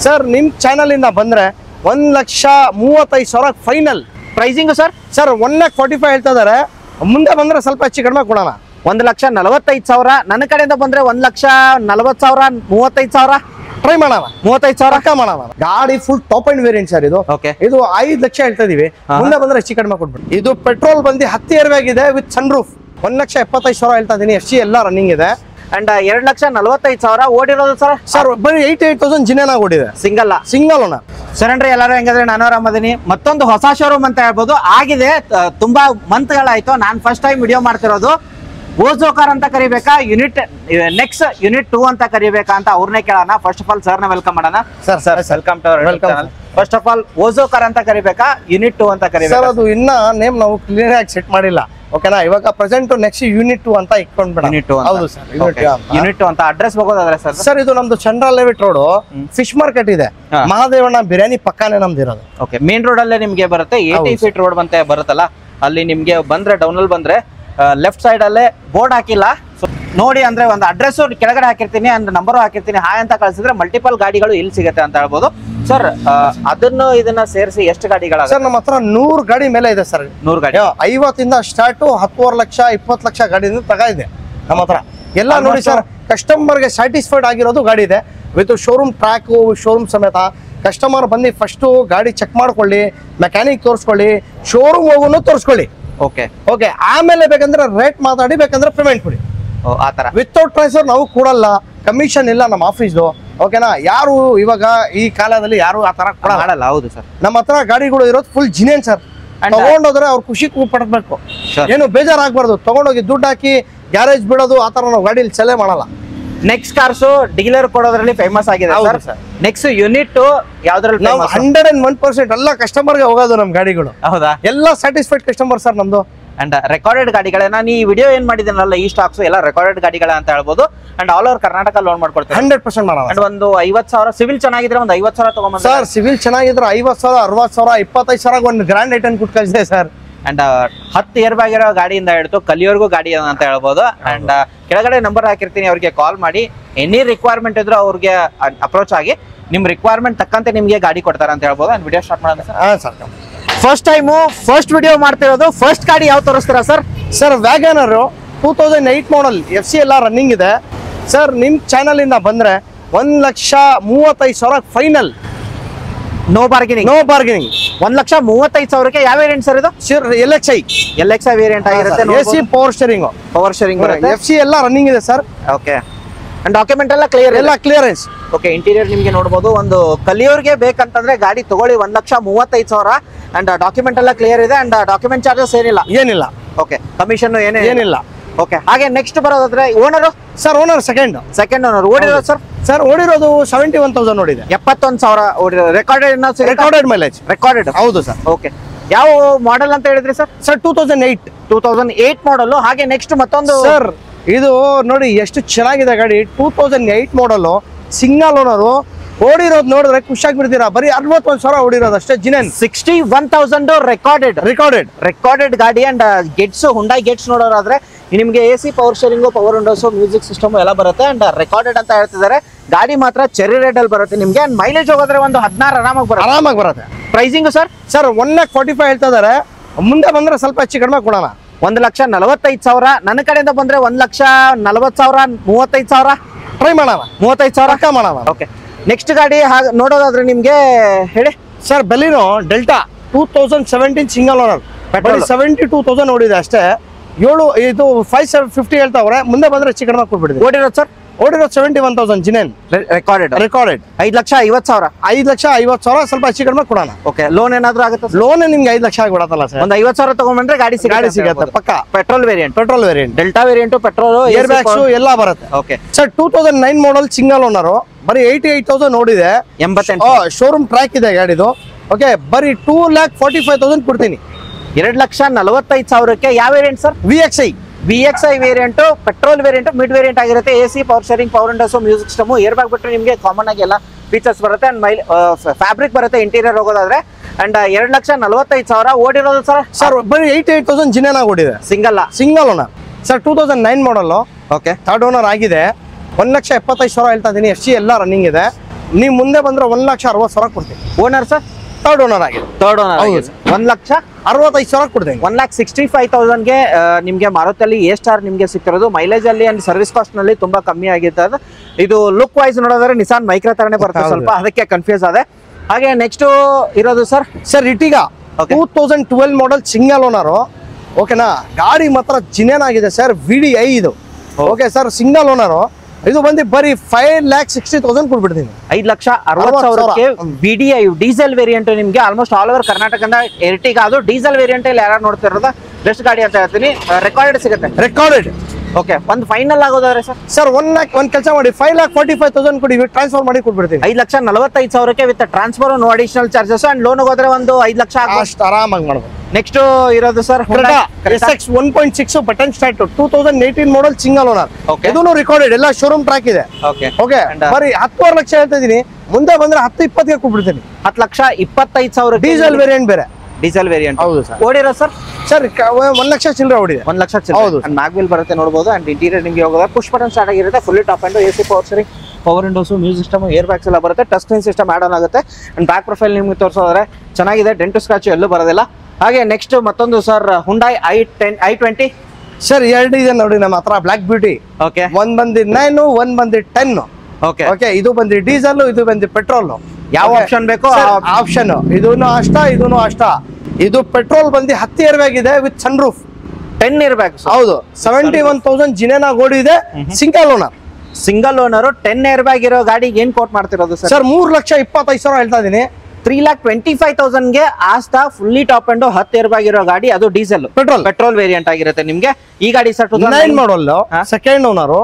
Sir ನಿಮ್ಮ channel ಇಂದ ಬಂದ್ರೆ 1,35,000 ಫೈನಲ್ ಪ್ರೈಸಿಂಗ್ ಸರ್ 1,45,000 ಹೇಳ್ತಾ ಇದಾರೆ. ಮುಂದೆ ಬಂದ್ರೆ ಸ್ವಲ್ಪ ಹೆಚ್ಚು ಕಡಿಮೆ ಕೊಡೋಣ. 1,45,000 ನನ್ನ ಕಡೆಯಿಂದ ಬಂದ್ರೆ 1,40,000 35,000 ಟ್ರೈ ಮಾಡೋಣ. 35,000 ರೊಕ್ಕ ಮಾಡೋಣ. ಗಾಡಿ full top and variant sir ಇದು. ಇದು 5 ಲಕ್ಷ ಹೇಳ್ತಾ ಇದೀವಿ. ಮುಂದೆ ಬಂದ್ರೆ ಹೆಚ್ಚು ಕಡಿಮೆ ಕೊಟ್ಬಿಟ್ಟು. ಇದು ಪೆಟ್ರೋಲ್ ಬಂದು 10 ಇಯರ್ ಬ್ಯಾಗ್ ಇದೆ ವಿತ್ ಸನ್ ರೂಫ್. 1,75,000 ಹೇಳ್ತಾ ಇದೀನಿ. FC ಎಲ್ಲ ರನ್ನಿಂಗ್ ಇದೆ. ಅಂಡ್ 2,45,000 ಓಡಿರೋದು ಸರ್ ಬರೀ 88,000 ಜಿನೇನ ಓಡಿದೆ. Single owner. ಸರಂಡ್ರಿ ಎಲ್ಲರೂ ಹೆಂಗಂದ್ರೆ ನಾನು ಆರಾಮದೀನಿ. ಮತ್ತೊಂದು ಹೊಸ ಶೋರೂಮ್ ಅಂತ ಹೇಳ್ಬೋದು. ಆಗಿದೆ ತುಂಬಾ ಮಂತ್ಗಳಾಯ್ತು ನಾನು ಫಸ್ಟ್ ಟೈಮ್ ವಿಡಿಯೋ ಮಾಡ್ತಿರೋದು. ಓಜೋ ಕಾರ್ ಅಂತ ಕರಿಬೇಕಾ ನೆಕ್ಸ್ಟ್ ಯೂನಿಟ್ 2 ಅಂತ ಕರಿಬೇಕಾ ಅಂತ ಅವ್ರನ್ನೇ ಕೇಳೋಣ. ಫಸ್ಟ್ ಆಫ್ ಆಲ್ ಸರ್ನ ವೆಲ್ಕಮ್ ಮಾಡೋಣ. Sir welcome to our channel. First of all ಓಜೋ ಕಾರ್ ಅಂತ ಕರಿಬೇಕಾ ಯೂನಿಟ್ 2 ಅಂತ ಕರಿಬೇಕಾ? ಸರ್ ಅದು ಇನ್ನ ನೇಮ್ ನಾವು ಕ್ಲಿಯರ್ ಆಗಿ ಸೆಟ್ ಮಾಡಿಲ್ಲ. ಓಕೆನಾ, ಇವಾಗ ಪ್ರೆಸೆಂಟ್ ನೆಕ್ಸ್ಟ್ ಯೂನಿಟ್ 2 ಅಂತ ಇಟ್ಕೊಂಡ್ಬಿಡ. ಹೌದು ಸರ್, ಯೂನಿಟ್ 2 ಅಂತ. ಅಡ್ರೆಸ್ ಹೋಗೋದಾದ್ರೆ ಸರ್ ಇದು ನಮ್ದು ಚಂದ್ರ ಲೆವಿಟ್ ರೋಡ್ ಫಿಶ್ ಮಾರ್ಕೆಟ್ ಇದೆ. ಮಹಾದೇವಣ್ಣ ಬಿರಿಯಾನಿ ಪಕ್ಕಾನೆ ನಮ್ದು ಇರೋದು. ಓಕೆ, ಮೇನ್ ರೋಡ್ ಅಲ್ಲೇ ನಿಮ್ಗೆ ಬರುತ್ತೆ. 80 ಫೀಟ್ ರೋಡ್ ಅಂತ ಬರುತ್ತಲ್ಲ, ಅಲ್ಲಿ ನಿಮ್ಗೆ ಬಂದ್ರೆ ಡೌನ್ ಅಲ್ಲಿ ಬಂದ್ರೆ ಲೆಫ್ಟ್ ಸೈಡ್ ಅಲ್ಲೇ ಬೋರ್ಡ್ ಹಾಕಿಲ್ಲ ನೋಡಿ. ಅಂದ್ರೆ ಒಂದು ಅಡ್ರೆಸ್ ಕೆಳಗಡೆ ಹಾಕಿರ್ತೀನಿ ಅಂಡ್ ನಂಬರ್ ಹಾಕಿರ್ತೀನಿ. ಹಾಯ್ ಅಂತ ಕಳಿಸಿದ್ರೆ ಮಲ್ಟಿಪಲ್ ಗಾಡಿಗಳು ಇಲ್ಲಿ ಸಿಗುತ್ತೆ ಅಂತ ಹೇಳ್ಬೋದು. ಸರ್ ಇದನ್ನ ಸೇರಿಸಿ ಎಷ್ಟು ಗಾಡಿಗಳ? ಸರ್ ನಮ್ಮ ಹತ್ರ 100 ಗಾಡಿ ಮೇಲೆ ಇದೆ ಸರ್. 100 ಗಾಡಿ 50 ಸ್ಟಾರ್ಟ್ 10 ಲಕ್ಷ 20 ಲಕ್ಷ ಗಾಡಿಯಿಂದ ತಗ ಇದೆ ನಮ್ಮ ಹತ್ರ ಎಲ್ಲ. ನೋಡಿ ಸರ್, ಕಸ್ಟಮರ್ಗೆ ಸ್ಯಾಟಿಸ್ಫೈಡ್ ಆಗಿರೋದು ಗಾಡಿ ಇದೆ ವಿತ್ ಶೋರೂಮ್ ಟ್ರ್ಯಾಕ್, ಶೋರೂಮ್ ಸಮೇತ. ಕಸ್ಟಮರ್ ಬಂದು ಫಸ್ಟ್ ಗಾಡಿ ಚೆಕ್ ಮಾಡ್ಕೊಳ್ಳಿ, ಮೆಕ್ಯಾನಿಕ್ ತೋರಿಸ್ಕೊಳ್ಳಿ, ಶೋರೂಮ್ ಹೋಗೋನು ತೋರಿಸ್ಕೊಳ್ಳಿ. ಓಕೆ, ಆಮೇಲೆ ಬೇಕಂದ್ರೆ ರೇಟ್ ಮಾತಾಡಿ, ಬೇಕಂದ್ರೆ ಪೇಮೆಂಟ್ ಕೊಡಿ. ಆತರ ವಿತೌಟ್ ಟ್ರಾನ್ಸ್ಫರ್ ನಾವು ಕೊಡಲ್ಲ, ಕಮಿಷನ್ ಇಲ್ಲ ನಮ್ಮ ಆಫೀಸ್ದು. ಓಕೆನಾ, ಯಾರು ಇವಾಗ ಈ ಕಾಲದಲ್ಲಿ ಯಾರು ಆತರ ಮಾಡಲ್ಲ. ಹೌದು ಸರ್, ನಮ್ಮ ಹತ್ರ ಗಾಡಿಗಳು ಇರೋದು ಫುಲ್ ಜಿನೇನ್ ಸರ್. ತಗೊಂಡೋದ್ರೆ ಅವ್ರು ಖುಷಿ ಪಡಬೇಕು, ಏನು ಬೇಜಾರಾಗಬಾರ್ದು. ತಗೊಂಡೋಗಿ ದುಡ್ಡು ಹಾಕಿ ಗ್ಯಾರೇಜ್ ಬಿಡೋದು ಆತರ ನಾವು ಗಾಡಿಲಿ ಸೆಲೆ ಮಾಡಲ್ಲ. ನೆಕ್ಸ್ಟ್ ಕಾರ್ಸ್ ಡೀಲರ್ ಕೊಡೋದ್ರಲ್ಲಿ ಫೇಮಸ್ ಆಗಿದೆ ಸರ್. ನೆಕ್ಸ್ಟ್ ಯೂನಿಟ್ ಯಾವ್ದ್ರಲ್ಲಿ ನಾವು 101% ಎಲ್ಲ ಕಸ್ಟಮರ್ಗೆ ಹೋಗೋದು ನಮ್ಮ ಗಾಡಿಗಳು. ಹೌದಾ? ಎಲ್ಲ ಸ್ಯಾಟಿಸ್ಫೈಡ್ ಕಸ್ಟಮರ್ ಸರ್ ನಮ್ದು. ಅಂಡ್ ರೆಕಾರ್ಡೆಡ್ ಗಾಡಿಗಳೇ. ನಾನು ಈ ವಿಡಿಯೋ ಏನ್ ಮಾಡಿದ್ದೀನಲ್ಲ, ಈ ಸ್ಟಾಕ್ಸ್ ಎಲ್ಲ ರೆಕಾರ್ಡೆಡ್ ಗಾಡಿಗಳ ಅಂತ ಹೇಳ್ಬೋದು. And all over Karnataka loan ಮಾಡ್ಕೊಡ್ತೀವಿ. 100% ಮಾಡೋಣ. ಅಂಡ್ ಒಂದು 50,000 ಸಿವಿಲ್ ಚೆನ್ನಾಗಿದ್ರೆ ಒಂದು 50,000 ತಗೊಂಡ್ ಸರ್. ಸಿವಿಲ್ ಚೆನ್ನಾಗಿದ್ರೆ 50,000 60,000 25,000 ಒಂದು ಗ್ರ್ಯಾಂಡ್ ಐಟನ್ ಕೊಟ್ಟು ಕಳಿಸಿದೆ ಸರ್. ಅಂಡ್ 10 ಇಯರ್ ಬ್ಯಾಗ್ ಇರೋ ಗಾಡಿಯಿಂದ ಹಿಡಿದು ಕಲಿಯೋರ್ಗೂ ಗಾಡಿ ಅಂತ ಹೇಳ್ಬೋದು. ಅಂಡ್ ಕೆಳಗಡೆ ನಂಬರ್ ಹಾಕಿರ್ತೀನಿ, ಅವ್ರಿಗೆ ಕಾಲ್ ಮಾಡಿ ಎನಿ ರಿಕ್ವೈರ್ಮೆಂಟ್ ಇದ್ರು ಅವ್ರಿಗೆ ಅಪ್ರೋಚ್ ಆಗಿ ನಿಮ್ ರಿಕ್ವೈರ್ಮೆಂಟ್ ತಕ್ಕಂತೆ ನಿಮ್ಗೆ ಗಾಡಿ ಕೊಡ್ತಾರೆ ಅಂತ ಹೇಳ್ಬೋದು. ಅಂಡ್ ವಿಡಿಯೋ ಸ್ಟಾರ್ಟ್ ಮಾಡೋಣ sir. First time first video ಮಾಡ್ತಿರೋದು. ಫಸ್ಟ್ ಗಾಡಿ ಯಾವ ತೋರಿಸ್ತೀರಾ sir? Sir WagonR 2008 model, FC ಎಲ್ಲ ರನ್ನಿಂಗ್ ಇದೆ ಸರ್. ನಿಮ್ ಚಾನಲ್ ಇಂದ ಬಂದ್ರೆ 1,35,000 ಫೈನಲ್. No bargaining. 1,35,000 ಯಾವ ವೇರಿಯಂಟ್ ಸರ್ ಇದು? LXI ವೇರಿಯಂಟ್ ಆಗಿರುತ್ತೆ. AC ಪವರ್ ಸ್ಟೀರಿಂಗ್ ಬರುತ್ತೆ. FC ಎಲ್ಲ ರನ್ನಿಂಗ್ ಇದೆ ಸರ್. ಓಕೆ, ಅಂಡ್ ಡಾಕ್ಯುಮೆಂಟ್ ಎಲ್ಲ ಕ್ಲಿಯರ್, ಎಲ್ಲ ಕ್ಲಿಯರೆನ್ಸ್. ಓಕೆ, ಇಂಟೀರಿಯರ್ ನಿಮ್ಗೆ ನೋಡಬಹುದು. ಒಂದು ಕಲಿಯೋರ್ಗೆ ಬೇಕಂತಂದ್ರೆ ಗಾಡಿ ತಗೊಳ್ಳಿ 1,35,000. ಅಂಡ್ ಡಾಕ್ಯುಮೆಂಟ್ ಎಲ್ಲ ಕ್ಲಿಯರ್ ಇದೆ. ಅಂಡ್ ಡಾಕ್ಯುಮೆಂಟ್ ಚಾರ್ಜಸ್ ಏನಿಲ್ಲ. ಓಕೆ, ಕಮಿಷನ್ ಏನಿಲ್ಲ. ಓಕೆ, ಹಾಗೆ ನೆಕ್ಸ್ಟ್ ಬರೋದಾದ್ರೆ owner sir. Owner second owner. ಓಡಿರೋದು ಸರ್? ಸರ್ ಓಡಿರೋದು 71,000 ಓಡಿದೆ. 71,000 ಓಡಿರೋದು. Recorded mileage. ರೆಕಾರ್ಡೆಡ್, ಹೌದು ಸರ್. ಓಕೆ, ಯಾವ ಮಾಡೆಲ್ ಅಂತ ಹೇಳಿದ್ರಿ ಸರ್? ಸರ್ 2008 ಮಾಡಲ್. ಹಾಗೆ ನೆಕ್ಸ್ಟ್ ಮತ್ತೊಂದು ಸರ್, ಇದು ನೋಡಿ ಎಷ್ಟು ಚೆನ್ನಾಗಿದೆ ಗಾಡಿ. 2008 ಮಾಡಲ್, ಸಿಂಗಲ್ ಓನರು. ಓಡಿರೋದು ನೋಡಿದ್ರೆ ಖುಷಿಯಾಗಿ ಬಿಡ್ತೀರಾ. ಬರೀ 61,000 ಓಡಿರೋದು ಅಷ್ಟೇ. ಜಿನೆನ್ 61,000 ರೆಕಾರ್ಡೆಡ್ ಗಾಡಿ. ಅಂಡ್ ಗೆಟ್ಸ್, ಹುಂಡೈ ಗೆಟ್ಸ್ ನೋಡೋರಾದ್ರೆ ನಿಮ್ಗೆ AC power steering, power windows, music system ಎಲ್ಲ ಬರುತ್ತೆ. ಅಂಡ್ ರೆಕಾರ್ಡೆಡ್ ಅಂತ ಹೇಳ್ತಿದ್ದಾರೆ. ಗಾಡಿ ಮಾತ್ರ ಚೆರಿ ರೆಡ್ ಅಲ್ಲಿ ಬರುತ್ತೆ ನಿಮ್ಗೆ. ಅಂಡ್ ಮೈಲೇಜ್ ಹೋಗೋದ್ರೆ ಒಂದು 16 ಆರಾಮಾಗಿ ಬರುತ್ತೆ. Pricing sir? 1,45,000 ಹೇಳ್ತಾ ಇದಾರೆ. ಮುಂದೆ ಬಂದ್ರೆ ಸ್ವಲ್ಪ ಹೆಚ್ಚು ಕಡಿಮೆ ಕೊಡೋಣ. 1,45,000 ನನ್ನ ಕಡೆಯಿಂದ ಬಂದ್ರೆ 1,40,000 35,000 ಟ್ರೈ ಮಾಡೋಣ. 35,000 ಮಾಡೋಣ. ಓಕೆ, ನೆಕ್ಸ್ಟ್ ಗಾಡಿ ನೋಡೋದಾದ್ರೆ ನಿಮ್ಗೆ ಹೇಳಿ ಸರ್. ಬೆಲಿನೋ ಡೆಲ್ಟಾ 2017 ಸಿಂಗಲ್ ಓನರ್, 72,000 ಓಡಿದೆ ಅಷ್ಟೇ. ಇದು 550 ಹೇಳ್ತಾವ್ರೆ. ಮುಂದೆ ಬಂದ್ರೆ ಹೆಚ್ಚು ಕಡಿಮೆ ಕೊಟ್ಬಿಟ್ಟಿದೆ. ಓಡಿರೋದು ಸರ್? ಓಡಿರೋದು 71,000 ಜಿನೆನ್. ರೆಕಾರ್ಡೆಡ್ 5,50,000. 5,50,000 ಸ್ವಲ್ಪ ಹೆಚ್ಚು ಕಡಿಮೆ ಕೊಡೋಣ. ಓಕೆ, ಲೋನ್ ಏನಾದ್ರು ಆಗುತ್ತೆ? ಲೋನ್ ನಿಮ್ಗೆ 5 ಲಕ್ಷ ಆಗಿಬಿಡತ್ತಲ್ಲ ಸರ್. ಒಂದು 50,000 ತಗೊಂಡ್ಬಂದ್ರೆ ಗಾಡಿ ಸಿಗುತ್ತೆ ಪಕ್ಕ. Petrol variant, delta variant, petrol, air bags ಎಲ್ಲ ಬರುತ್ತೆ. ಓಕೆ ಸರ್ 2009 ಮಾಡಲ್, ಸಿಂಗಲ್ ಓನರ್. ಬರೀ 88,000 ಓಡಿದೆ. 88 ಶೋರೂಮ್ ಟ್ರ್ಯಾಕ್ ಇದೆ ಗಾಡಿದು. ಓಕೆ, ಬರೀ 2,45,000 ಕೊಡ್ತೀನಿ. 2,45,000 ಯಾವ variant sir? VXI variant, petrol variant, mid variant ಆಗಿರುತ್ತೆ. AC power steering, power windows, music system, air bag ಬಿಟ್ಟರೆ ನಿಮಗೆ ಕಾಮನ್ ಆಗಿ ಎಲ್ಲ ಫೀಚರ್ಸ್ ಬರುತ್ತೆ. ಅಂಡ್ ಫ್ಯಾಬ್ರಿಕ್ ಬರುತ್ತೆ ಇಂಟೀರಿಯರ್ ಹೋಗೋದಾದ್ರೆ. ಅಂಡ್ 2,45,000 ಓಡಿರೋದು ಸರ್. ಬರೀ 88,000 ಜಿನೇನ್ ಓಡಿದೆ. Single owner sir. 2009 model. Okay, third owner ಆಗಿದೆ. 1,75,000 ಹೇಳ್ತಾ ಇದೀನಿ. FC ಎಲ್ಲ ರನ್ನಿಂಗ್ ಇದೆ. ನೀವು ಮುಂದೆ ಬಂದ್ರೆ 1,60,000 ಕೊಡ್ತೀನಿ. ಓನರ್ ಸರ್ ಥರ್ಡ್ ಓನರ್ ಆಗಿದೆ. ಥರ್ಡ್ ಓನರ್ ಹೌದು. 1,65,000 ಕೊಡ್ತೀನಿ. 1,65,000ಗೆ ನಿಮ್ಗೆ ಮಾರುತಿಯಲ್ಲಿ ಎ ಸ್ಟಾರ್ ನಿಮ್ಗೆ ಸಿಕ್ತಿರೋದು. ಮೈಲೇಜ್ ಅಲ್ಲಿ ಅಂಡ್ ಸರ್ವಿಸ್ ಕಾಸ್ಟ್ ನಲ್ಲಿ ತುಂಬಾ ಕಮ್ಮಿ ಆಗಿತ್ತು. ಅದು ಇದು ಲುಕ್ ವೈಸ್ ನೋಡೋದ್ರೆ ನಿಸಾನ್ ಮೈಕ್ರಾ ತರನೇ ಬರುತ್ತೆ ಸ್ವಲ್ಪ, ಅದಕ್ಕೆ ಕನ್ಫ್ಯೂಸ್ ಆದೆ. ಹಾಗೆ ನೆಕ್ಸ್ಟ್ ಇರೋದು ಸರ್ ಇಟೀಗ 2012 ಮಾಡೆಲ್ ಸಿಂಗಲ್ ಓನರ್. ಓಕೆನಾ, ಗಾಡಿ ಮಾತ್ರ ಜಿನೇನ್ ಆಗಿದೆ ಸರ್. VDI ಇದು. Okay sir, single owner. ಇದು ಬಂದು ಬರೀ 5,60,000 ಕೊಟ್ಬಿಡ್ತೀನಿ. 5,60,000ಕ್ಕೆ VDI ಡೀಸೆಲ್ ವೇರಿಯಂಟ್ ನಿಮ್ಗೆ ಆಲ್ಮೋಸ್ಟ್ ಆಲ್ ಓವರ್ ಕರ್ನಾಟಕದ ಎರ್ಟಿಗಾ ಅದು ಡೀಸೆಲ್ ವೇರಿಯಂಟ್ ಅಲ್ಲಿ ಯಾರು ನೋಡ್ತಿರೋದು ಬೆಸ್ಟ್ ಗಾಡಿ ಅಂತ ಹೇಳ್ತೀನಿ. ರೆಕಾರ್ಡೆಡ್ ಸಿಗುತ್ತೆ. ರೆಕಾರ್ಡೆಡ್. ಓಕೆ, ಒಂದು ಫೈನಲ್ ಆಗೋದಾದ್ರೆ ಸರ್ 1 lakh ಒಂದ್ ಕೆಲಸ ಮಾಡಿ 5,45,000 ಕೊಡಿ, ಟ್ರಾನ್ಸ್ಫರ್ ಮಾಡಿ ಕೊಟ್ಬಿಡ್ತೀನಿ. 5,45,000ಕ್ಕೆ with transfer no additional charges and loan ಹೋದ್ರೆ ಒಂದು 5 ಲಕ್ಷ ಅಷ್ಟು ಆರಾಮಾಗಿ ಮಾಡ್ಬೋದು. ನೆಕ್ಸ್ಟ್ ಇರೋದು sir SX 1.6 button start 2018 model single owner. ಇದನ್ನು ರೆಕಾರ್ಡೆಡ್ ಎಲ್ಲ ಶೋರೂಮ್ ಟ್ರ್ಯಾಕ್ ಇದೆ. ಓಕೆ, ಬರೀ 10.5 ಲಕ್ಷ ಹೇಳ್ತಾ ಇದೀನಿ. ಮುಂದೆ ಬಂದ್ರೆ 10-20ಗೆ ಕೊಟ್ಬಿಡ್ತೀನಿ. 10,25,000 ಡೀಸೆಲ್ ವೇರಿಯಂಟ್ ಬೇರೆ. ಡೀಸೆಲ್ ವೇರಿಯಂಟ್ ಹೌದು ಸರ್. ಓಡಿರೋ ಸರ್ 1 ಲಕ್ಷ ಚಿಲ್ಲರೆ ಓಡಿದೆ. 1 ಲಕ್ಷ ಚಿಲ್ಲರೆ. ಅಂಡ್ ಮ್ಯಾಗ್ವಿಲ್ ಬರುತ್ತೆ ನೋಡಬಹುದು. ಅಂಡ್ ಇಂಟೀರಿಯರ್ ನಿಮಗೆ ಹೋಗೋದು ಪುಷ್ ಬಟನ್ ಸ್ಟಾರ್ಟ್ ಆಗಿರುತ್ತೆ. Fully top and AC power steering, power windows, music system, air bags ಎಲ್ಲ ಬರುತ್ತೆ. Touch screen system add on ಆಗುತ್ತೆ. ಅಂಡ್ ಬ್ಯಾಕ್ ಪ್ರೊಫೈಲ್ ನಿಮ್ಗೆ ತೋರಿಸೋದ್ರೆ ಚೆನ್ನಾಗಿದೆ. ಡೆಂಟ್ ಸ್ಕ್ರಾಚ್ ಎಲ್ಲೂ ಬರೋದಿಲ್ಲ. ಹಾಗೆ ನೆಕ್ಸ್ಟ್ ಮತ್ತೊಂದು ಸರ್ ಹುಂಡೈ i20 ಸರ್ 2 ಇದೆ ನೋಡಿ ನಮ್ಮ ಹತ್ರ. Block beauty. ಓಕೆ, ಒಂದ್ ಬಂದಿ 9, ಒಂದ್ ಬಂದಿ 10. ಓಕೆ ಓಕೆ, ಇದು ಬಂದಿ ಡೀಸೆಲ್, ಇದು ಬಂದಿ ಪೆಟ್ರೋಲ್. ಯಾವ ಆಪ್ಷನ್ ಬೇಕೋ ಆಪ್ಷನ್. ಇದೂನು ಅಷ್ಟ, ಇದೂನು ಅಷ್ಟ. ಇದು ಪೆಟ್ರೋಲ್ ಬಂದಿ 10 ಏರ್ ಬ್ಯಾಗ್ ಇದೆ with sun roof. 10 air bags. ಹೌದು, 71,000 ಜಿನೇನಾ ಗೋಡಿ ಇದೆ. Single owner. Single owner 10 air bag ಇರೋ ಗಾಡಿಗೆ ಏನ್ ಕೋಟ್ ಮಾಡ್ತಿರೋದು ಸರ್? 3,25,000 ಹೇಳ್ತಾ ಇದೀನಿ. 3,25,000ಗೆ ಆಸ್ತಾ fully top and 10 air bag ಇರೋ ಗಾಡಿ, ಅದು ಡೀಸೆಲ್ ಪೆಟ್ರೋಲ್ ವೇರಿಯಂಟ್ ಆಗಿರುತ್ತೆ ನಿಮ್ಗೆ. ಈ ಗಾಡಿ sir 9 model second owner.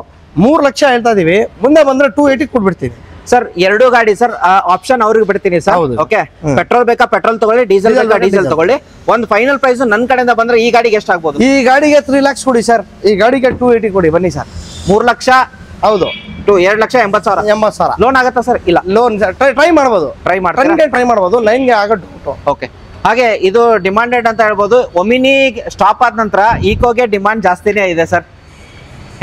3 lakh ಹೇಳ್ತಾ ಇದೀವಿ. ಮುಂದೆ ಬಂದ್ರೆ 280 ಕೊಟ್ಬಿಡ್ತೀನಿ ಸರ್. 2 ಗಾಡಿ ಸರ್, ಆಪ್ಷನ್ ಅವ್ರಿಗೆ ಬಿಡ್ತೀನಿ ಸರ್. ಓಕೆ, ಪೆಟ್ರೋಲ್ ಬೇಕಾ ಪೆಟ್ರೋಲ್ ತಗೊಳ್ಳಿ, ಡೀಸೆಲ್ ಬೇಕಾ ಡೀಸೆಲ್ ತಗೊಳ್ಳಿ. ಒಂದು ಫೈನಲ್ ಪ್ರೈಸ್ ನನ್ನ ಕಡೆಯಿಂದ ಬಂದ್ರೆ ಈ ಗಾಡಿಗೆ ಎಷ್ಟು ಆಗ್ಬೋದು? ಈ ಗಾಡಿಗೆ 3 lakhs ಕೊಡಿ ಸರ್. ಈ ಗಾಡಿಗೆ 280 ಕೊಡಿ ಬನ್ನಿ ಸರ್. 3 ಲಕ್ಷ. ಹೌದು, 2,80,000 ಲೋನ್ ಆಗುತ್ತಾ ಸರ್? ಇಲ್ಲ, ಲೋನ್ ಟ್ರೈ ಮಾಡ್ಬೋದು. ಟ್ರೈ ಮಾಡ್ಬೋದು. 9ಗೆ ಆಗುತ್ತೆ. ಓಕೆ, ಹಾಗೆ ಇದು ಡಿಮಾಂಡೆಡ್ ಅಂತ ಹೇಳ್ಬೋದು. ಒಮಿನಿ ಸ್ಟಾಪ್ ಆದ ನಂತರ ಈಕೋಗೆ ಡಿಮಾಂಡ್ ಜಾಸ್ತಿನೇ ಇದೆ ಸರ್.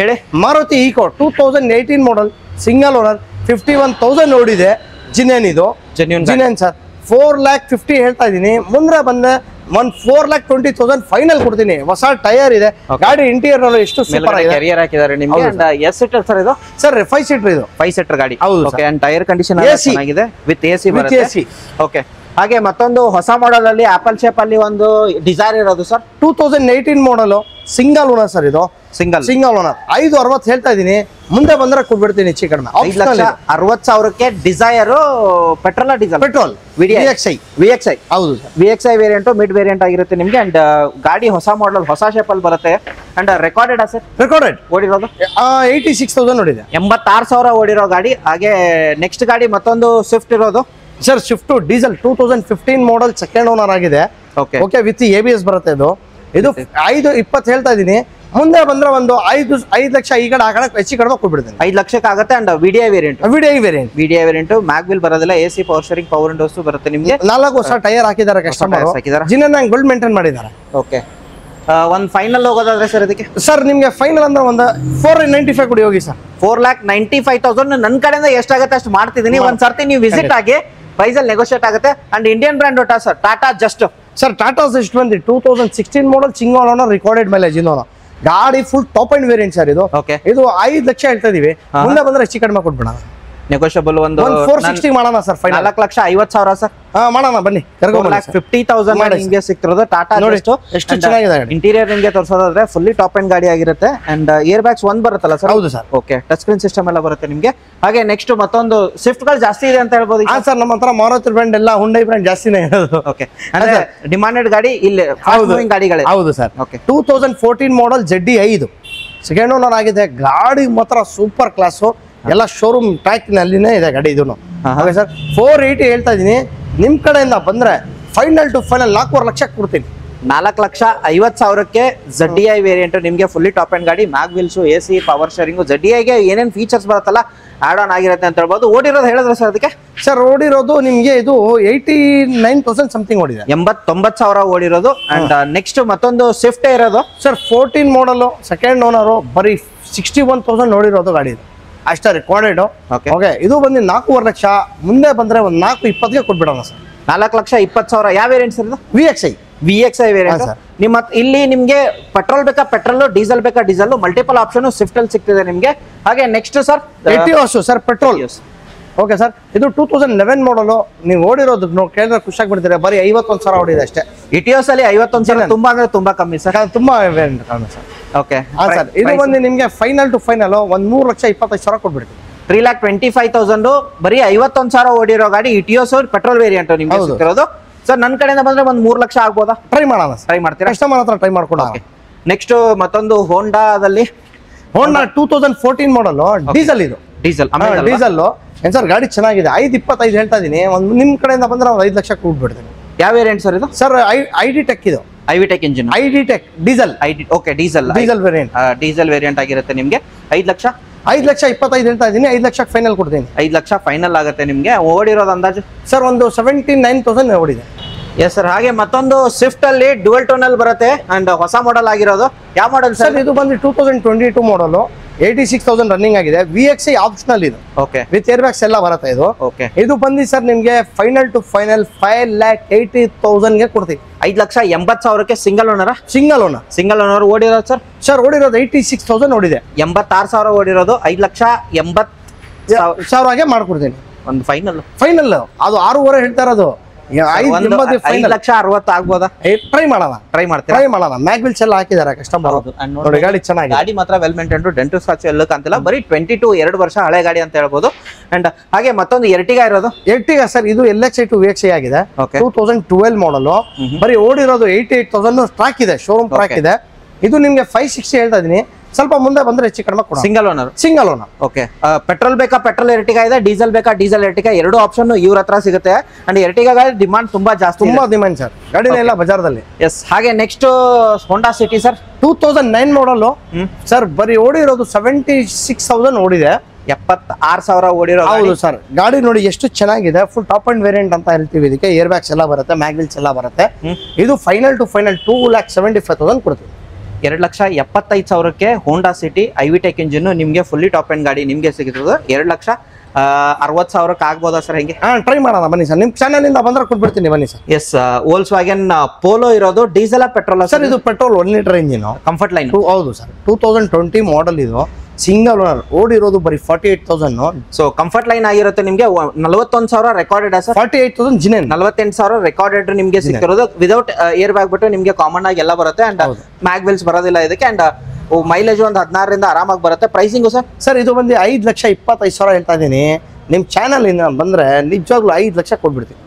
ಹೇಳಿ. Maruti Eeco 2018 model single owner 51,000 ಓಡಿದೆ. ಜಿನೇನ್ ಇದು ಜಿನೇನ್ ಸರ್. 4,50,000 ಹೇಳ್ತಾ ಇದೀನಿ. ಮುಂದೆ ಬಂದೆ 4,20,000 ಫೈನಲ್ ಕೊಡ್ತೀನಿ. ಹೊಸ ಟೈರ್ ಇದೆ. ಗಾಡಿ ಇಂಟೀರಿಯರ್ ಎಷ್ಟು ಸೂಪರ್ ಆಗಿದೆ. ಕ್ಯಾರಿಯರ್ ಹಾಕಿದ್ದಾರೆ ನಿಮಗೆ. ಅಂಡ್ ಎಸ್ ಸೀಟರ್ ಸರ್ ಇದು? ಸರ್ 5 ಸೀಟರ್ ಇದು. 5 ಸೀಟರ್ ಗಾಡಿ. ಹೌದು. ಓಕೆ, ಅಂಡ್ ಟೈರ್ ಕಂಡೀಷನ್ ಚೆನ್ನಾಗಿದೆ ವಿತ್ AC ಬರುತ್ತೆ. ಓಕೆ, ಹಾಗೆ ಮತ್ತೊಂದು ಹೊಸ ಮಾಡೆಲ್ ಅಲ್ಲಿ ಆಪಲ್ ಶೇಪ್ ಅಲ್ಲಿ ಒಂದು ಡಿಸೈರ್ ಇರೋದು sir. 2018 model single owner sir. ಇದು ಸಿಂಗಲ್ ಓನರ್ 560 ಹೇಳ್ತಾ ಇದೀನಿ. ಮುಂದೆ ಬಂದ್ರೆ ಕೊಟ್ಬಿಡ್ತೀನಿ ಹೆಚ್ಚು ಕಡಿಮೆ. 5,60,000ಕ್ಕೆ Dzire petrol diesel? Petrol. VXI. ಹೌದು, VXI ವೇರಿಯಂಟ್ ಮಿಡ್ ವೇರಿಯಂಟ್ ಆಗಿರುತ್ತೆ ನಿಮ್ಗೆ. ಅಂಡ್ ಗಾಡಿ ಹೊಸ ಮಾಡೆಲ್, ಹೊಸ ಶೇಪ್ ಅಲ್ಲಿ ಬರುತ್ತೆ. And recorded sir? ರೆಕಾರ್ಡೆಡ್. ಓಡಿರೋದು 86,000 ಓಡಿದೆ. 86,000 ಓಡಿರೋ ಗಾಡಿ. ಹಾಗೆ ನೆಕ್ಸ್ಟ್ ಗಾಡಿ ಮತ್ತೊಂದು ಸ್ವಿಫ್ಟ್ ಇರೋದು sir. Swift diesel 2015 model second owner ಆಗಿದೆ. ಓಕೆ, ವಿತ್ ABS ಬರುತ್ತೆ. ಇದು 520 ಹೇಳ್ತಾ ಇದೀನಿ. ಮುಂದೆ ಬಂದ್ರೆ ಒಂದು 5 ಲಕ್ಷ ಈ ಕಡೆ ಆ ಕಡೆ ಹೆಚ್ಚು ಕಡಿಮೆ ಕೊಟ್ಬಿಡ್ತೀನಿ. 5 ಲಕ್ಷಕ್ಕೆ ಆಗುತ್ತೆ. ಅಂಡ್ VDI ವೇರಿಯಂಟ್ ಮ್ಯಾಗ್ವಿಲ್ ಬರೋದಿಲ್ಲ. AC power steering, power Windows ಬರುತ್ತೆ ನಿಮ್ಗೆ. 4 ಹೊಸ ಟೈರ್ ಹಾಕಿದ್ದಾರೆ ಕಸ್ಟಮರ್. ಜಿನೇನ್ ಗೋಲ್ಡ್ ಮೇಂಟೈನ್ ಮಾಡಿದ್ದಾರೆ. ಓಕೆ, ಒಂದು ಫೈನಲ್ ಹೋಗೋದಾದ್ರೆ ಸರ್ ಇದಕ್ಕೆ? ಸರ್ ನಿಮ್ಗೆ ಫೈನಲ್ ಅಂದ್ರೆ ಒಂದು 495 ಕೊಡಿ ಹೋಗಿ ಸರ್. 4,95,000 ನನ್ನ ಕಡೆಯಿಂದ ಎಷ್ಟಾಗುತ್ತೆ ಅಷ್ಟು ಮಾಡ್ತಿದ್ದೀನಿ. ಒಂದ್ ಸರ್ತಿ ನೀವು ವಿಸಿಟ್ ಆಗಿ ಪ್ರೈಸ್ ಅಲ್ಲಿ ನೆಗೋಷಿಯೇಟ್ ಆಗುತ್ತೆ. And Indian brand sir Tata Zest. Sir Tata Zest ಬಂದು 2016 model single owner recorded mileage ಇಂದೋನ ಗಾಡಿ. Full top and variant sir ಇದು. ಇದು 5 ಲಕ್ಷ ಹೇಳ್ತಾ ಇದೀವಿ. ಮುಂದೆ ಬಂದ್ರೆ ಹೆಚ್ಚು ಕಡಿಮೆ ಕೊಟ್ಬಿಡೋಣ. ನೆಗೋಷಿಯಬಲ್ ಒಂದು 460 ಮಾಡೋಣ ಸರ್. Final 4,50,000 sir. ಮಾಡೋಣ ಬನ್ನಿ. 4,50,000 ನಿಮಗೆ ಸಿಕ್ತಿರೋದು ಟಾಟಾ ಜಸ್ಟ್. ಎಷ್ಟು ಚೆನ್ನಾಗಿದೆ. ಇಂಟೀರಿಯರ್ ನಿಮಗೆ ತೋರಿಸೋದಾದ್ರೆ ಫುಲ್ಲಿ ಟಾಪ್ ಅಂಡ್ ಗಾಡಿ ಆಗಿರುತ್ತೆ. ಅಂಡ್ ಏರ್ ಬ್ಯಾಗ್ಸ್ ಒಂದು ಬರುತ್ತಲ್ಲ ಸರ್? ಹೌದು sir. Okay, touch screen system ಎಲ್ಲ ಬರುತ್ತೆ ನಿಮಗೆ. ಹಾಗೆ ನೆಕ್ಸ್ಟ್ ಮತ್ತೊಂದು ಸ್ವಿಫ್ಟ್ ಗಳು ಜಾಸ್ತಿ ಇದೆ ಅಂತ ಹೇಳ್ಬೋದು ಸರ್. ನಮ್ಮ ಹತ್ರ ಮಾರುತಿ ಬ್ರ್ಯಾಂಡ್ ಎಲ್ಲ, ಹುಂಡೈ ಬ್ರ್ಯಾಂಡ್ ಜಾಸ್ತಿನೇ ಇರೋದು. ಓಕೆ, ಅಂದ್ರೆ ಡಿಮಾಂಡೆಡ್ ಗಾಡಿ ಇಲ್ಲಿ ಗಾಡಿಗಳೇ. ಹೌದು ಸರ್. ಓಕೆ, 2014 ಮಾಡೆಲ್ ZDI ಇದು ಸೆಕೆಂಡ್ ಓನರ್ ಆಗಿದೆ. ಗಾಡಿ ಮಾತ್ರ ಸೂಪರ್ ಕ್ಲಾಸು. ಎಲ್ಲ ಶೋರೂಮ್ ಟ್ರ್ಯಾಕ್ ನಲ್ಲಿನೇ ಇದೆ ಗಾಡಿ. ಇದನ್ನು ಹಾಗೆ ಸರ್ 480 ಹೇಳ್ತಾ ಇದೀನಿ. ನಿಮ್ ಕಡೆಯಿಂದ ಬಂದ್ರೆ ಫೈನಲ್ ಟು ಫೈನಲ್ 4 ಲಕ್ಷ ಕೊಡ್ತೀನಿ. 4,50,000ಕ್ಕೆ ZDI ವೇರಿಯಂಟ್ ನಿಮಗೆ ಫುಲ್ಲಿ ಟಾಪ್ ಅಂಡ್ ಗಾಡಿ. ಮ್ಯಾಗ್ವಿಲ್ಸ್, AC ಪವರ್ ಸ್ಟೀರಿಂಗ್, ZDIಗೆ ಏನೇನು ಫೀಚರ್ಸ್ ಬರುತ್ತಲ್ಲ ಆಡ್ ಆನ್ ಆಗಿರುತ್ತೆ ಅಂತ ಹೇಳ್ಬೋದು. ಓಡಿರೋದು ಹೇಳಿದ್ರೆ ಸರ್ ಅದಕ್ಕೆ? ಸರ್ ಓಡಿರೋದು ನಿಮ್ಗೆ ಇದು 89,000 ಸಮಥಿಂಗ್ ಓಡಿದೆ. 89,000 ಓಡಿರೋದು. ಅಂಡ್ ನೆಕ್ಸ್ಟ್ ಮತ್ತೊಂದು ಸ್ವಿಫ್ಟ್ ಇರೋದು ಸರ್ 14 ಮಾಡೆಲ್ ಸೆಕೆಂಡ್ ಓನರ್ ಬರೀ 61,000 ನೋಡಿರೋದು ಗಾಡಿ ಇದು. ಅಷ್ಟೇ ರೆಕಾರ್ಡೆಡ್. Okay. ಓಕೆ, ಇದು ಬಂದು 4.5 ಲಕ್ಷ. ಮುಂದೆ ಬಂದ್ರೆ ಒಂದು 4.20ಗೆ ಕೊಟ್ಬಿಡೋಣ ಸರ್. 4,20,000. ಯಾವ ವೇರಿಯಂಟ್ ಸರ್ ಇದು? VXI VXI variant. sir. ನಿಮ್ಮ ಇಲ್ಲಿ ನಿಮ್ಗೆ ಪೆಟ್ರೋಲ್ ಬೇಕಾ ಪೆಟ್ರೋಲ್, ಡೀಸೆಲ್ ಬೇಕಾ ಡೀಸೆಲ್, ಮಲ್ಟಿಪಲ್ ಆಪ್ಷನ್ ಸ್ವಿಫ್ಟ್ ಅಲ್ಲಿ ಸಿಗ್ತಿದೆ ನಿಮ್ಗೆ. ಹಾಗೆ next sir Etios sir, petrol. Okay sir, ಇದು 2011 ಮಾಡಲು. ನೀವು ಓಡಿರೋದು ಕೇಳಿದ್ರೆ ಖುಷಿಯಾಗಿ ಬಿಡ್ತೀರಾ. ಬರೀ 51,000 ಓಡಿದೆ ಅಷ್ಟೇ. ಇಟಿಯೋಸ್ ಅಲ್ಲಿ 51,000 ತುಂಬಾ ಅಂದ್ರೆ ತುಂಬಾ ಕಮ್ಮಿ ಸರ್. ತುಂಬಾ ವೇರಿಯಂಟ್ ಕಮ್ಮಿ ಸರ್. ಓಕೆ ಸರ್, ಇದು ಬಂದು ನಿಮ್ಗೆ ಫೈನಲ್ ಟು ಫೈನಲ್ ಒಂದು 3,25,000 ಕೊಟ್ಬಿಡ್ತೀವಿ. 3,25,000 ಬರೀ 51,000 ಓಡಿರೋ ಗಾಡಿ ಇಟಿಯೋಸ್ ಪೆಟ್ರೋಲ್ ವೇರಿಯಂಟ್ ನಿಮ್ಗೆ ಸಿಗ್ತಿರೋದು. ಸರ್ ನನ್ನ ಕಡೆಯಿಂದ ಬಂದ್ರೆ ಒಂದು 3 ಲಕ್ಷ ಆಗ್ಬೋದಾ? ಟ್ರೈ ಮಾಡೋಣ ಸರ್. ಟ್ರೈ ಮಾಡ್ತೀರಾ? ಕಸ್ಟಮರ್ ಹತ್ರ ಟ್ರೈ ಮಾಡ್ಕೊಡೋಣ. ನೆಕ್ಸ್ಟ್ ಮತ್ತೊಂದು ಹೋಂಡಾದಲ್ಲಿ ಹೋಂಡಾ 2014 ಮಾಡಲು, ಡೀಸೆಲ್ ಇದು. ಡೀಸೆಲ್ ಡೀಸೆಲ್ ಏನ್ ಸರ್, ಗಾಡಿ ಚೆನ್ನಾಗಿದೆ. 5.25 ಹೇಳ್ತಾ ಇದೀನಿ. ಒಂದು ನಿಮ್ ಕಡೆಯಿಂದ ಬಂದ್ರೆ ಒಂದು 5 ಲಕ್ಷ ಕೊಟ್ಬಿಡ್ತೀನಿ. ಯಾವ ವೇರಿಯಂಟ್ ಸರ್ ಇದು? ಸರ್ ID ಟೆಕ್ ಇದು. IV tech engine. ID tech diesel. Okay, diesel variant. Diesel variant ಆಗಿರುತ್ತೆ ನಿಮ್ಗೆ. 5 ಲಕ್ಷ 5,25,000 ಹೇಳ್ತಾ ಇದೀನಿ. 5 ಲಕ್ಷ ಫೈನಲ್ ಕೊಡ್ತೀನಿ. 5 ಲಕ್ಷ ಫೈನಲ್ ಆಗುತ್ತೆ ನಿಮ್ಗೆ. ಓಡಿರೋದು ಅಂದಾಜು ಸರ್ ಒಂದು 79,000 ಓಡಿದೆ. Yes sir. ಹಾಗೆ ಮತ್ತೊಂದು ಸ್ವಿಫ್ಟ್ ಅಲ್ಲಿ ಡ್ಯುಯಲ್ ಟೋನ್ ಅಲ್ಲಿ ಬರುತ್ತೆ ಅಂಡ್ ಹೊಸ ಮಾಡೆಲ್ ಆಗಿರೋದು. ಯಾವ ಮಾಡೆಲ್ ಸರ್? ಸರ್ ಇದು ಬಂದು 2022 ಮಾಡಲು, 86,000 ರನ್ನಿಂಗ್ ಆಗಿದೆ. VXI ಆಪ್ಷನಲ್ ಇದು. ಓಕೆ, ವಿತ್ ಏರ್ ಬ್ಯಾಗ್ಸ್ ಎಲ್ಲ ಬರುತ್ತೆ ಇದು. ಓಕೆ. ಇದು ಬಂದು ಸರ್ ನಿಮ್ಗೆ ಫೈನಲ್ ಟು ಫೈನಲ್ 5,80,000ಗೆ ಕೊಡ್ತೀವಿ. 5,80,000ಕ್ಕೆ ಸಿಂಗಲ್ ಓನರ್. ಸಿಂಗಲ್ ಓನರ್ ಓಡಿರೋದು ಸರ್? ಸರ್ ಓಡಿರೋದು 86,000 ಓಡಿದೆ. 86,000 ಓಡಿರೋದು. 5,80,000 ಮಾಡ್ಕೊಡ್ತೀನಿ. ಒಂದು ಫೈನಲ್ ಅದು 6.5 ಹೇಳ್ತಾ ಇರೋದು. 5,60,000 ಆಗ್ಬೋದಾ? ಟ್ರೈ ಮಾಡೋಣ. ಟ್ರೈ ಮಾಡ್ತೀರಾ? ಟ್ರೈ ಮಾಡೋಣ. ಮ್ಯಾಗ್ವಿಲ್ಸ್ ಎಲ್ಲ ಹಾಕಿದ್ದಾರೆ ಕಸ್ಟಮರ್. ನೋಡಿ ಗಾಡಿ ಚೆನ್ನಾಗಿದೆ. ಗಾಡಿ ಮಾತ್ರ ವೆಲ್ ಮೇಂಟೈನ್ಡ್, ಡೆಂಟು ಸ್ಕ್ರಾಚ್ ಎಲ್ಲ ಕಾಂತಿಲ್ಲ. ಬರೀ 2 ವರ್ಷ ಹಳೆ ಗಾಡಿ ಅಂತ ಹೇಳ್ಬೋದು. ಅಂಡ್ ಹಾಗೆ ಮತ್ತೊಂದು ಎರ್ಟಿಗಾ ಇರೋದು. ಎರ್ಟಿಗಾ ಸರ್, ಇದು LXi to VXi ಆಗಿದೆ. 2012 ಮಾಡಲು. ಬರೀ ಓಡಿರೋದು 88,000 ಟ್ರ್ಯಾಕ್ ಇದೆ, ಶೋರೂಮ್ ಟ್ರ್ಯಾಕ್ ಇದೆ. ಇದು ನಿಮ್ಗೆ 560 ಹೇಳ್ತಾ ಇದೀನಿ. ಸ್ವಲ್ಪ ಮುಂದೆ ಬಂದ್ರೆ ಹೆಚ್ಚು ಕಡಿಮೆ ಕೊಡ. Single owner. ಓಕೆ. ಪೆಟ್ರೋಲ್ ಬೇಕಾ ಪೆಟ್ರೋಲ್ ಎರ್ಟಿಗಾ ಇದೆ, ಡೀಸೆಲ್ ಬೇಕಾ ಡೀಸೆಲ್ ಎರ್ಟಿಗಾ, 2 ಆಪ್ಷನ್ ಇವ್ರ ಹತ್ರ ಸಿಗುತ್ತೆ. ಅಂಡ್ ಎರ್ಟಿಗಾ ಡಿಮಾಂಡ್ ತುಂಬಾ ಜಾಸ್ತಿ, ತುಂಬಾ ಡಿಮಾಂಡ್ ಸರ್. ಗಾಡಿನ ಎಲ್ಲ ಬಜಾರ್ದಲ್ಲಿ. ಎಸ್. ಹಾಗೆ ನೆಕ್ಸ್ಟ್ ಹೋಂಡಾ ಸಿಟಿ ಸರ್, 2009 ಮಾಡಲು. ಸರ್ ಬರೀ ಓಡಿರೋದು 76,000 ಓಡಿದೆ. 76,000 ಓಡಿರೋ. ಹೌದು ಸರ್. ಗಾಡಿ ನೋಡಿ ಎಷ್ಟು ಚೆನ್ನಾಗಿದೆ. ಫುಲ್ ಟಾಪ್ ಅಂಡ್ ವೇರಿಯಂಟ್ ಅಂತ ಹೇಳ್ತೀವಿ ಇದಕ್ಕೆ. ಏರ್ ಬ್ಯಾಗ್ಸ್ ಎಲ್ಲ ಬರುತ್ತೆ, ಮ್ಯಾಗ್ವಿಲ್ಸ್ ಎಲ್ಲ ಬರುತ್ತೆ. ಇದು ಫೈನಲ್ ಟು ಫೈನಲ್ 2,75,000 ಕೊಡ್ತೀವಿ. 2,75,000ಕ್ಕೆ ಹೋಂಡಾ ಸಿಟಿ ಐವಿ ಟೆಕ್ ಇಂಜಿನ್ ನಿಮ್ಗೆ ಫುಲ್ಲಿ ಟಾಪ್ ಅಂಡ್ ಗಾಡಿ ನಿಮ್ಗೆ ಸಿಗುತ್ತದೆ. 2,60,000 ಆಗ್ಬೋದಾ ಸರ್? ಹೆಂಗೆ? ಟ್ರೈ ಮಾಡೋಣ ಬನ್ನಿ ಸರ್. ನಿಮ್ ಚಾನಲ್ ಇಂದ ಬಂದ್ರೆ ಕೊಟ್ಬಿಡ್ತೀನಿ ಬನ್ನಿ sir. Yes. Volkswagen Polo ಇರೋದು. Diesel petrol sir? ಇದು petrol 1 litre engine, comfort line. ಹೌದು ಸರ್. 2020 ಮಾಡಲ್ ಇದು. Single owner. ಓಡಿರೋದು ಬರೀ 48,000. ಸೊ ಕಂಫರ್ಟ್ ಲೈನ್ ಆಗಿರುತ್ತೆ ನಿಮ್ಗೆ. 41,000 ರೆಕಾರ್ಡೆಡ್ ಸರ್. 48,000 ಜಿನೆನ್. 48,000 ರೆಕಾರ್ಡೆಡ್ ನಿಮ್ಗೆ ಸಿಕ್ಕಿರೋದು. ವಿದೌಟ್ ಏರ್ ಬ್ಯಾಗ್ ಬಿಟ್ಟು ನಿಮ್ಗೆ ಕಾಮನ್ ಆಗಿ ಎಲ್ಲ ಬರುತ್ತೆ. ಅಂಡ್ ಮ್ಯಾಗ್ವಿಲ್ಸ್ ಬರೋದಿಲ್ಲ ಇದಕ್ಕೆ. ಅಂಡ್ ಮೈಲೇಜ್ ಒಂದು 16ರಿಂದ ಆರಾಮಾಗಿ ಬರುತ್ತೆ. Pricing sir? ಸರ್ ಇದು ಬಂದು 5,25,000 ಹೇಳ್ತಾ ಇದೀನಿ. ನಿಮ್ ಚಾನಲ್ ಇಂದ ಬಂದ್ರೆ ನಿಜವಾಗ್ಲೂ 5 ಲಕ್ಷ ಕೊಟ್ಬಿಡ್ತೀವಿ.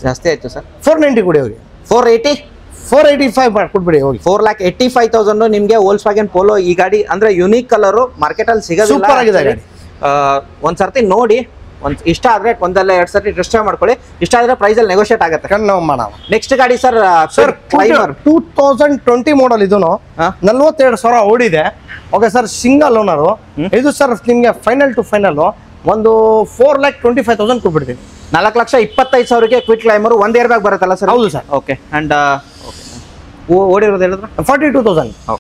ಜಾಸ್ತಿ ಆಯ್ತು ಸರ್. 490 ಕೊಡಿ ಹೋಗಿ. 485 ಕೊಟ್ಬಿಡಿ ಹೋಗಿ. 4,85,000 ನಿಮ್ಗೆ ವೋಲ್ಸ್ ವ್ಯಾಗನ್ ಪೋಲೋ. ಈ ಗಾಡಿ ಅಂದ್ರೆ ಯುನೀಕ್ ಕಲರ್, ಮಾರ್ಕೆಟ್ ಅಲ್ಲಿ ಸಿಗೋದಿಲ್ಲ. ಸೂಪರ್ ಆಗಿದೆ ಗಾಡಿ. ಒಂದ್ಸರ್ತಿ ನೋಡಿ, ಇಷ್ಟ ಆದ್ರೆ ಒಂದಲ್ಲ 2 ಸರ್ತಿ ಟೆಸ್ಟ್ ಮಾಡ್ಕೊಳ್ಳಿ. ಇಷ್ಟ ಆದ್ರೆ ಪ್ರೈಸ್ ಅಲ್ಲಿ ನೆಗೋಷಿಯೇಟ್ ಆಗುತ್ತೆ. ನೆಕ್ಸ್ಟ್ ಗಾಡಿ ಸರ್, 2020 ಮಾಡಲ್. ಇದನ್ನು 42,000 ಓಡಿದೆ. Okay sir, single owner. ಇದು ಸರ್ ನಿಮ್ಗೆ ಫೈನಲ್ ಟು ಫೈನಲ್ ಒಂದು 4,25,000 ಕೊಟ್ಬಿಡ್ತೀನಿ. 4,25,000ಕ್ಕೆ ಕ್ವಿಕ್ ಕ್ಲೈಮರ್. 1 ಏರ್ ಬ್ಯಾಗ್ ಬರುತ್ತಲ್ಲ ಸರ್? ಹೌದು ಸರ್. ಓಕೆ. ಅಂಡ್ ಓಡಿರೋದು ಹೇಳಿದ್ರೆ 42,000.